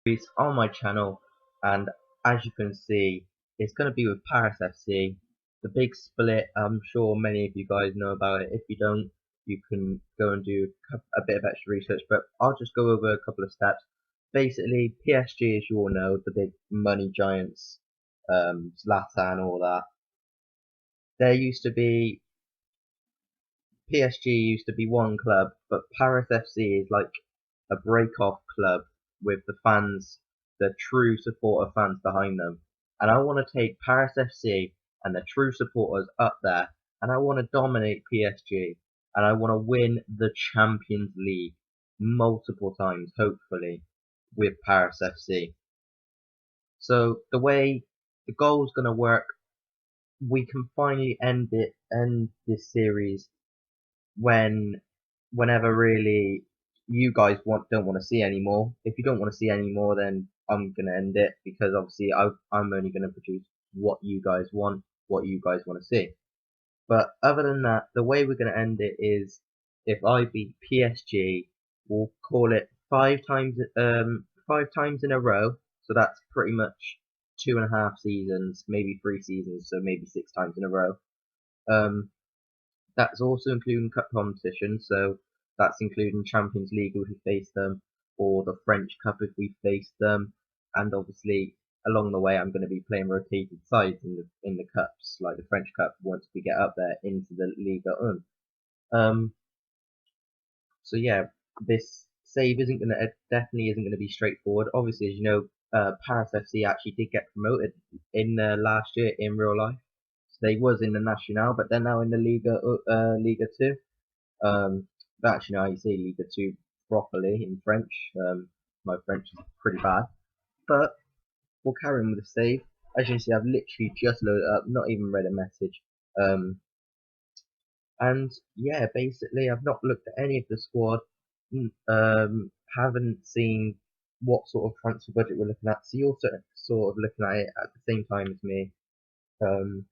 series on my channel, and as you can see, it's going to be with Paris FC. The big split, I'm sure many of you guys know about it. If you don't, you can go and do a bit of extra research, but I'll just go over a couple of steps. Basically, PSG, as you all know, the big money giants, Zlatan, all that. There used to be PSG used to be one club, but Paris FC is like a break-off club with the fans, the true supporter fans behind them. And I want to take Paris FC and the true supporters up there, and I want to dominate PSG, and I want to win the Champions League multiple times, hopefully, with Paris FC. So the way the goal's going to work, we can finally end this series whenever really you guys don't want to see anymore. If you don't want to see anymore, then I'm gonna end it because obviously I'm only gonna produce what you guys want, what you guys want to see. But other than that, the way we're gonna end it is if I beat PSG, we'll call it five times in a row. So that's pretty much 2.5 seasons, maybe 3 seasons, so maybe 6 times in a row. Um, that's also including cup competitions, so that's including Champions League if we face them, or the French Cup if we face them, and obviously along the way I'm going to be playing rotated sides in the cups, like the French Cup once we get up there into the Ligue 1. So yeah, this save isn't going to definitely isn't going to be straightforward. Obviously, as you know, Paris FC actually did get promoted in last year in real life. They was in the National, but they're now in the Liga 2. But actually, no, you say Liga 2 properly in French. My French is pretty bad, but we'll carry on with the save. As you can see, I've literally just loaded up, not even read a message. And yeah, basically, I've not looked at any of the squad. Haven't seen what sort of transfer budget we're looking at. So you're sort of looking at it at the same time as me. Um,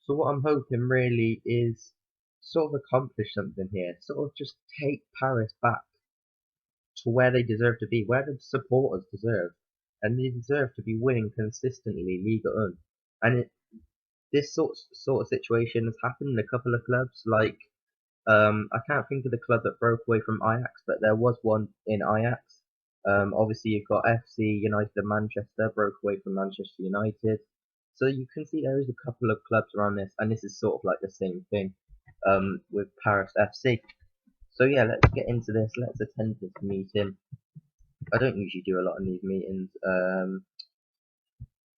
So what I'm hoping really is sort of accomplish something here, sort of just take Paris back to where they deserve to be, where the supporters deserve, and they deserve to be winning consistently Ligue 1. And this sort of situation has happened in a couple of clubs. Like I can't think of the club that broke away from Ajax, but there was one in Ajax. Obviously, you've got FC United of Manchester broke away from Manchester United. So you can see there is a couple of clubs around this, and this is sort of like the same thing with Paris FC. So yeah, let's get into this. Let's attend this meeting. I don't usually do a lot in these meetings.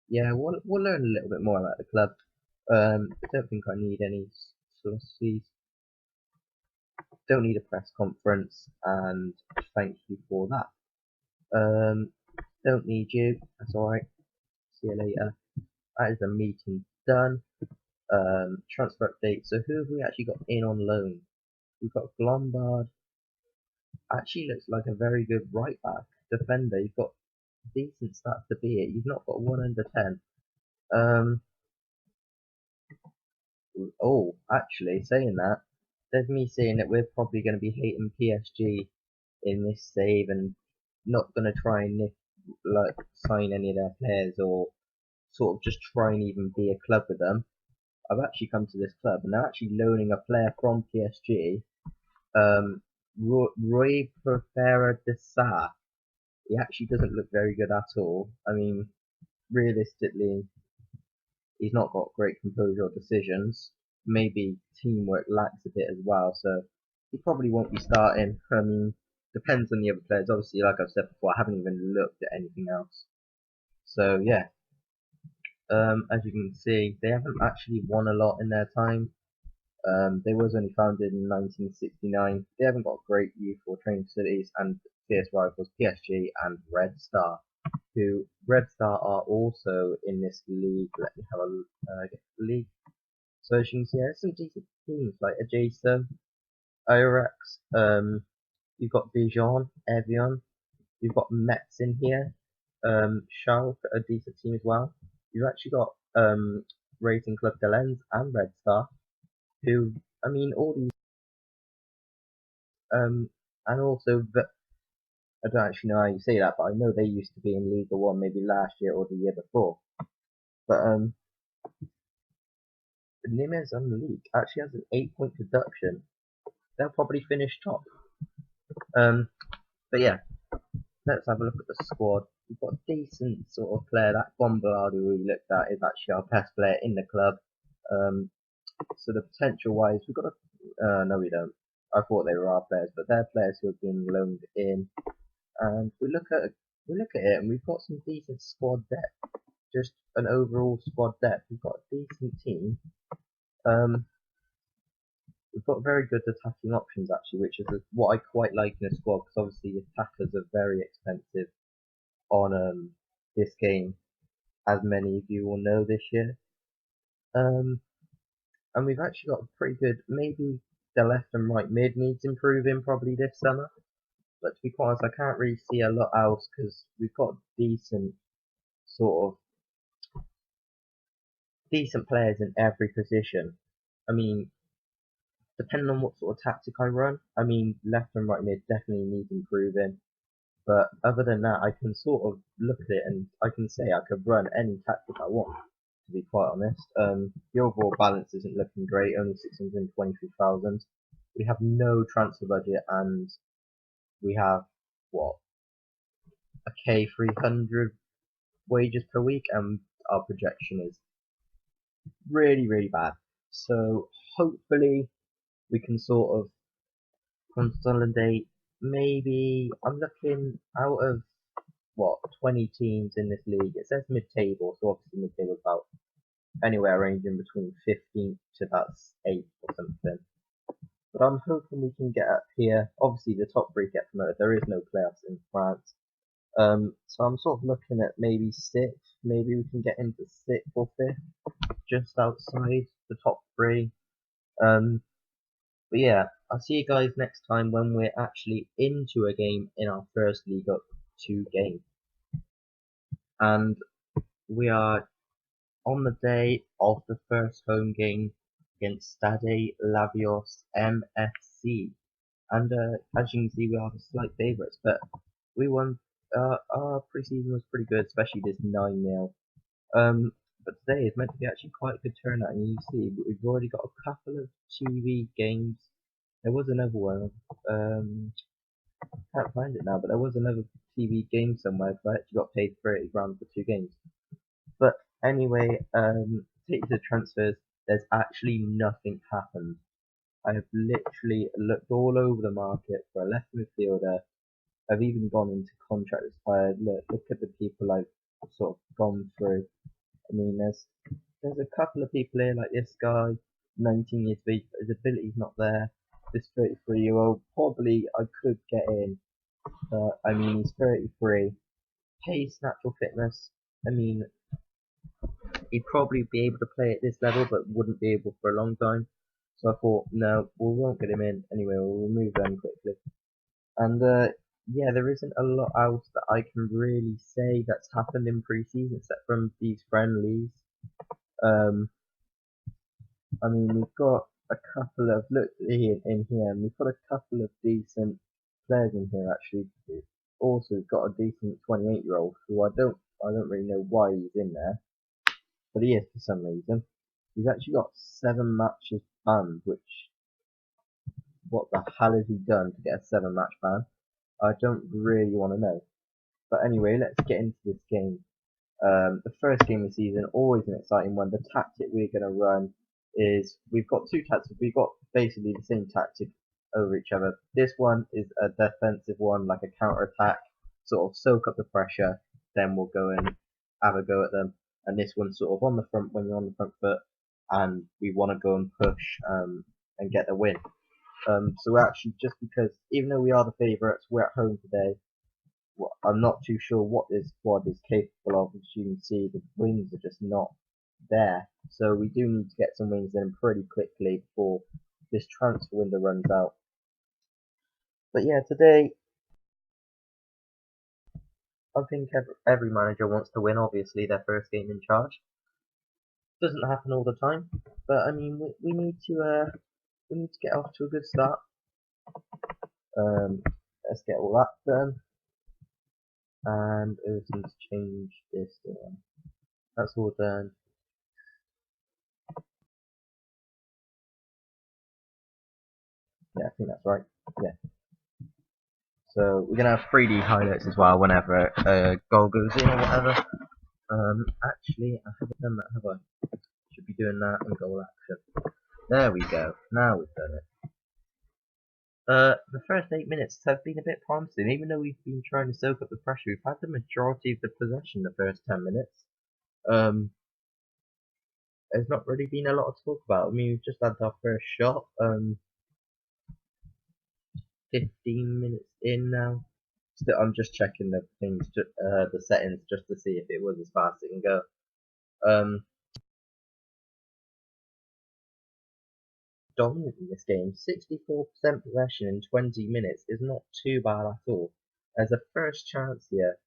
Yeah, we'll learn a little bit more about the club. I don't think I need any solicitors. Don't need a press conference, and thank you for that. Don't need you. That's alright. See you later. That is a meeting done. Transfer update. So who have we actually got in on loan? We've got Lombard. Actually looks like a very good right back defender. You've got decent stats to be it. You've not got 1 under 10. Oh, actually, saying that, there's me saying that we're probably going to be hating PSG in this save and not going to try and like sign any of their players or sort of just try and even be a club with them. I've actually come to this club and they're actually loaning a player from PSG, Roy Profera de Sa. He actually doesn't look very good at all. I mean, realistically, he's not got great composure or decisions. Maybe teamwork lacks a bit as well, so he probably won't be starting. I mean, depends on the other players. Obviously, like I've said before, I haven't even looked at anything else. So yeah, as you can see, they haven't actually won a lot in their time. They was only founded in 1969. They haven't got great youthful training facilities, and fierce rivals PSG and Red Star, who Red Star are also in this league. Let me have a get the league. So as you can see, there's some decent teams like Ajaccio, Irax. You've got Dijon, Evian. You've got Metz in here. Schalke, a decent team as well. You've actually got Racing Club de Lens and Red Star, who, I mean, all these, and also I don't actually know how you say that, but I know they used to be in Ligue 1 maybe last year or the year before. But Nimes on the league actually has an 8-point deduction. They'll probably finish top. But yeah, let's have a look at the squad. We've got a decent sort of player. That Bombard who we looked at is actually our best player in the club. So the potential wise, we've got a no, we don't. I thought they were our players, but they're players who have been loaned in. And we look at it, and we've got some decent squad depth. Just an overall squad depth. We've got a decent team. We've got very good attacking options actually, which is what I quite like in a squad, because obviously attackers are very expensive on this game, as many of you will know this year. And we've actually got a pretty good. Maybe the left and right mid needs improving probably this summer, but to be quite honest, I can't really see a lot else because we've got decent sort of decent players in every position. I mean, depending on what sort of tactic I run, I mean, left and right mid definitely needs improving. But other than that, I can sort of look at it and I can say I could run any tactic I want, to be quite honest. The overall balance isn't looking great, only 623,000. We have no transfer budget and we have, what, a K300 wages per week, and our projection is really, really bad. So hopefully we can sort of consolidate. Maybe I'm looking out of what 20 teams in this league. It says mid-table, so obviously mid-table is about anywhere ranging between 15th to about 8th or something. But I'm hoping we can get up here. Obviously, the top three get promoted. There is no playoffs in France. So I'm sort of looking at maybe 6th. Maybe we can get into 6th or 5th, just outside the top three. But yeah, I'll see you guys next time when we're actually into a game in our first League Up 2 game. And we are on the day of the first home game against Stade Lavios MFC. And as you can see, we are the slight favourites, but we won. Our pre-season was pretty good, especially this 9-0. But today is meant to be actually quite a good turnout, and you see we've already got a couple of TV games. There was another one. Can't find it now, but there was another TV game somewhere. So I actually got paid 30 grand for 2 games. But anyway, take to the transfers. There's actually nothing happened. I have literally looked all over the market for a left midfielder. I've even gone into contract expired. Look at the people I've sort of gone through. I mean, there's a couple of people here, like this guy, 19 years of age, but his ability's not there. This 33-year-old, probably I could get in. I mean, he's 33. Pace, natural fitness. I mean, he'd probably be able to play at this level, but wouldn't be able for a long time. So I thought, no, we won't get him in. Anyway, we'll remove them quickly. And yeah, there isn't a lot else that I can really say that's happened in pre-season except from these friendlies. I mean, we've got a couple of look here in here, and we've got a couple of decent players in here actually. Also, got a decent 28-year-old who I don't really know why he's in there, but he is for some reason. He's actually got 7 matches banned, which what the hell has he done to get a 7-match ban? I don't really want to know. But anyway, let's get into this game. The first game of the season, always an exciting one. The tactic we're going to run is, we've got 2 tactics. We've got basically the same tactic over each other. This one is a defensive one, like a counter attack, sort of soak up the pressure, then we'll go and have a go at them. And this one's sort of on the front, when you're on the front foot, and we want to go and push and get the win. So we're actually, just because, even though we are the favourites, we're at home today. Well, I'm not too sure what this squad is capable of. As you can see, the wings are just not there. So we do need to get some wings in pretty quickly before this transfer window runs out. But yeah, today, I think every manager wants to win, obviously, their first game in charge. Doesn't happen all the time, but I mean, we need to get off to a good start. Let's get all that done. And Ocean's change this one. That's all done. Yeah, I think that's right. Yeah. So we're gonna have 3D highlights as well whenever a goal goes in or whatever. Actually, I haven't done that, have I? Should be doing that in goal action. There we go. Now we've done it. The first 8 minutes have been a bit promising, even though we've been trying to soak up the pressure. We've had the majority of the possession the first 10 minutes. There's not really been a lot to talk about. I mean, we've just had our first shot. 15 minutes in now. Still, I'm just checking the things, the settings, just to see if it was as fast as it can go. Dominant in this game. 64% possession in 20 minutes is not too bad at all. There's a first chance here,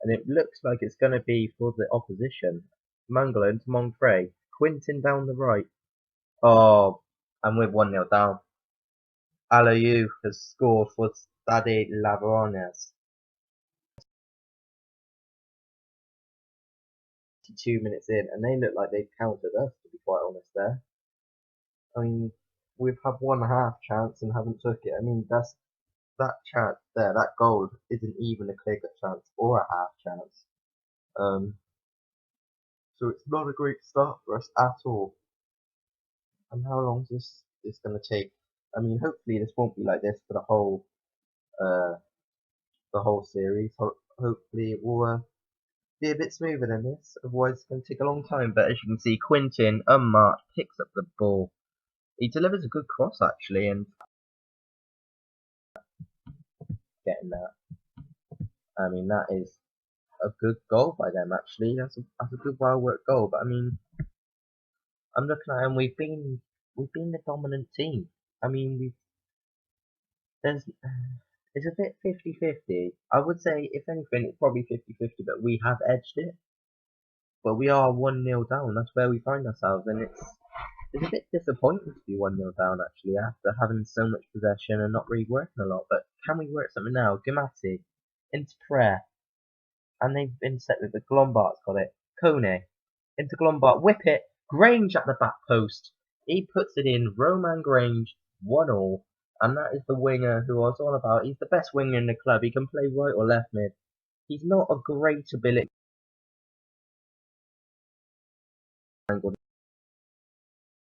and it looks like it's going to be for the opposition. Mangala into Monfrey. Quintin down the right. Oh, and we're 1-0 down. Alayu has scored for Stade Lavrones. 2 minutes in, and they look like they've countered us, to be quite honest there. I mean, we've had 1.5 chance and haven't took it. I mean, that chance there, that goal isn't even a clear-cut chance or a half chance. So it's not a great start for us at all. And how long is this going to take? I mean, hopefully this won't be like this for the whole series. Hopefully it will be a bit smoother than this. Otherwise it's going to take a long time. But as you can see, Quintin, unmarked, picks up the ball. He delivers a good cross actually, and getting that. I mean, that is a good goal by them actually. That's a good, well worked goal. But I mean, I'm looking at it and we've been the dominant team. I mean, there's it's a bit 50-50. I would say if anything it's probably 50-50, but we have edged it. But we are 1-0 down. That's where we find ourselves, and it's a bit disappointing to be 1-0 down actually after having so much possession and not really working a lot. But can we work something now? Gamati into prayer, and they've been set with the Glombart's got it. Kone into Glombart, whip it. Grange at the back post. He puts it in. Roman Grange, 1-1. And that is the winger who I was on about. He's the best winger in the club. He can play right or left mid. He's not a great ability angle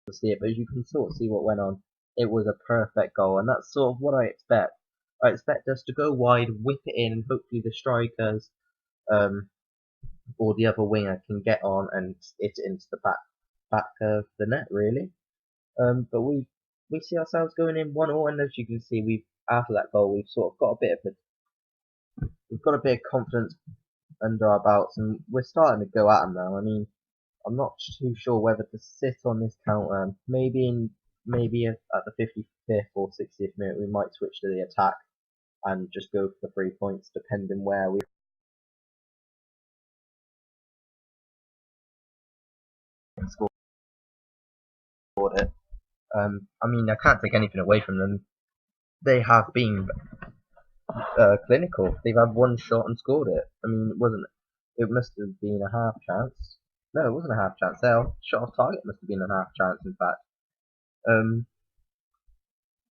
to see it, but as you can sort of see what went on, it was a perfect goal, and that's sort of what I expect. I expect us to go wide, whip it in, and hopefully the strikers or the other winger can get on and hit it into the back of the net, really. But we see ourselves going in 1-1, and as you can see, we've after that goal, we've sort of got we've got a bit of confidence under our belts, and we're starting to go at them now. I mean, I'm not too sure whether to sit on this counter. Maybe at the 55th or 60th minute, we might switch to the attack and just go for the 3 points, depending where we scored it. I mean, I can't take anything away from them. They have been clinical. They've had one shot and scored it. I mean, it must have been a half chance. No, it wasn't a half chance. Their shot off target must have been a half chance, in fact.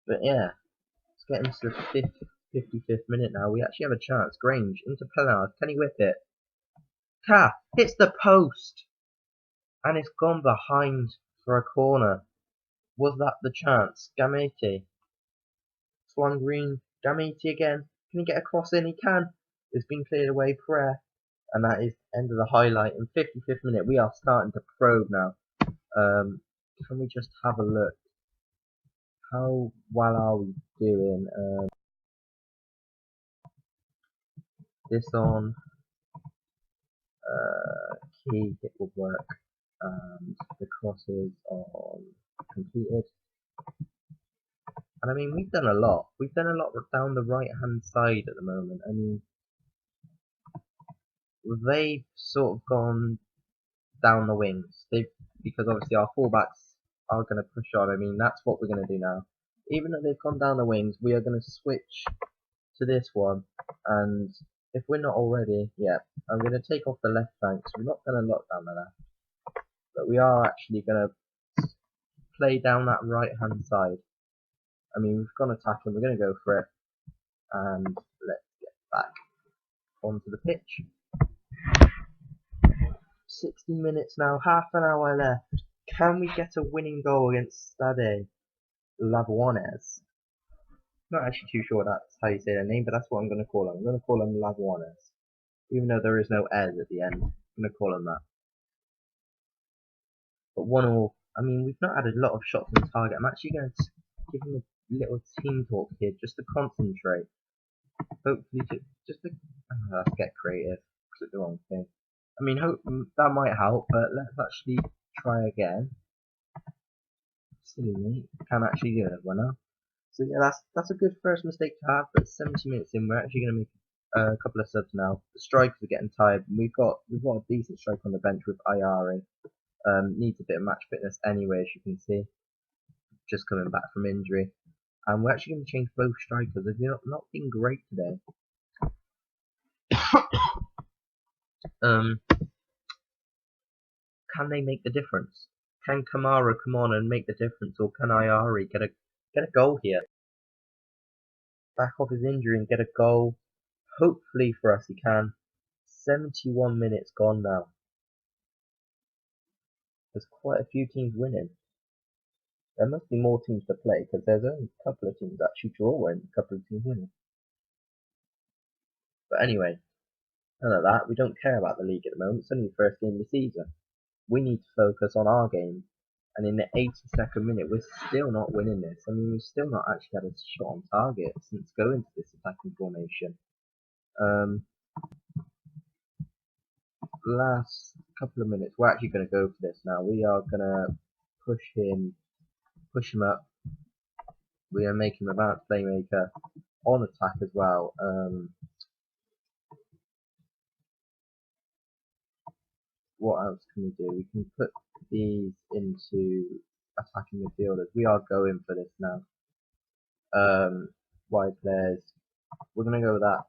But yeah, it's getting to the 55th minute now. We actually have a chance. Grange into Pellard. Can he whip it? Ka hits the post, and it's gone behind for a corner. Was that the chance? Gamete. Swan Green. Gamete again. Can he get a cross in? He can. It's been cleared away. Prayer. And that is the end of the highlight. In 55th minute, we are starting to probe now. Can we just have a look? How well are we doing? This on key, it will work. And the crosses on completed. And I mean, we've done a lot. We've done a lot down the right hand side at the moment. I mean, they've sort of gone down the wings. Because obviously our fullbacks are going to push on. I mean, that's what we're going to do now. Even though they've gone down the wings, we are going to switch to this one and if we're not already, yeah, I'm going to take off the left flank, so we're not going to lock down the left, but we are actually going to play down that right hand side. I mean, we've gone attacking, we're going to go for it, and let's get back onto the pitch. 60 minutes now, half an hour left. Can we get a winning goal against Stade Lavoines? Not actually too sure that's how you say their name, but that's what I'm going to call them. I'm going to call them Lavoines. Even though there is no S at the end, I'm going to call them that. But 1-1, I mean, we've not had a lot of shots on target. I'm actually going to give him a little team talk here, just to concentrate. Hopefully, just to, let's get creative. Click the wrong thing. I mean, that might help, but let's actually try again. Silly me, can't actually do it now. So yeah, that's a good first mistake to have. But 70 minutes in, we're actually going to make a couple of subs now. The strikers are getting tired. We've got a decent striker on the bench with Ayari. Needs a bit of match fitness anyway, as you can see. Just coming back from injury. And we're actually going to change both strikers. They've not been great today. Can they make the difference? Can Kamara come on and make the difference, or can Ayari get a goal here? Back off his injury and get a goal. Hopefully for us he can. 71 minutes gone now. There's quite a few teams winning. There must be more teams to play, because there's only a couple of teams actually drawing, a couple of teams winning. But anyway, none of that. We don't care about the league at the moment. It's only the first game of the season. We need to focus on our game. And in the 82nd minute, we're still not winning this. I mean, we've still not actually had a shot on target since going to this attacking formation. Last couple of minutes, we're actually going to go for this now. We are going to push him up. We're going to make him advanced playmaker on attack as well. What else can we do? We can put these into attacking midfielders. We are going for this now. Wide players. We're going to go with that.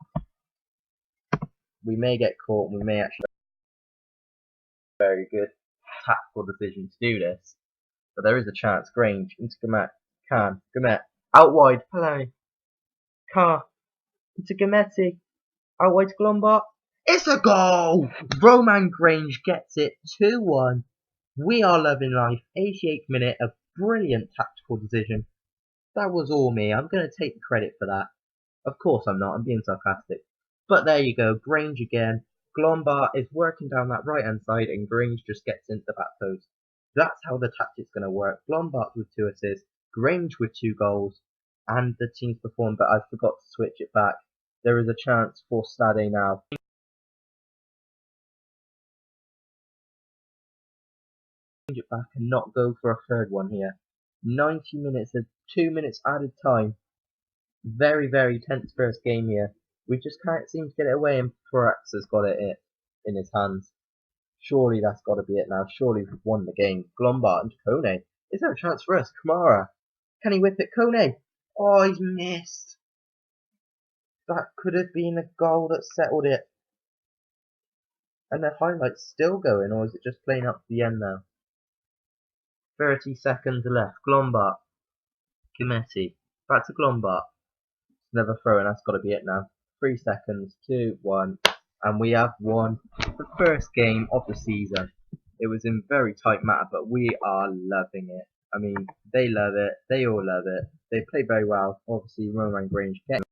We may get caught, and we may actually very good tactical decision to do this. But there is a chance. Grange into Gamet. Gamet. Out wide. Play. Car. Into Gametti. Out wide to Glombart. It's a goal! Roman Grange gets it 2-1. We are loving life. 88th minute. A brilliant tactical decision. That was all me. I'm going to take the credit for that. Of course I'm not. I'm being sarcastic. But there you go. Grange again. Glombart is working down that right hand side, and Grange just gets into the back post. That's how the tactic's going to work. Glombart with 2 assists, Grange with 2 goals, and the team's performed, but I forgot to switch it back. There is a chance for Stade now. Change it back and not go for a third one here. 90 minutes, 2 minutes added time. Very, very tense first game here. We just can't seem to get it away, and Thorax has got it in his hands. Surely that's got to be it now. Surely we've won the game. Glombart and Kone. Is there a chance for us? Kamara. Can he whip it? Kone. Oh, he's missed. That could have been a goal that settled it. And the highlight's still going, or is it just playing up to the end now? 30 seconds left. Glombart. Gametti. Back to Glombart. Another throw, and that's got to be it now. 3 seconds. 2, 1. And we have won the first game of the season. It was in very tight matter, but we are loving it. I mean, they love it. They all love it. They play very well. Obviously, Roman Grange getting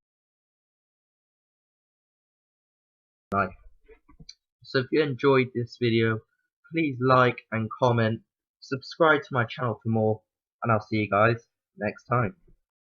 life. So if you enjoyed this video, please like and comment. Subscribe to my channel for more. And I'll see you guys next time.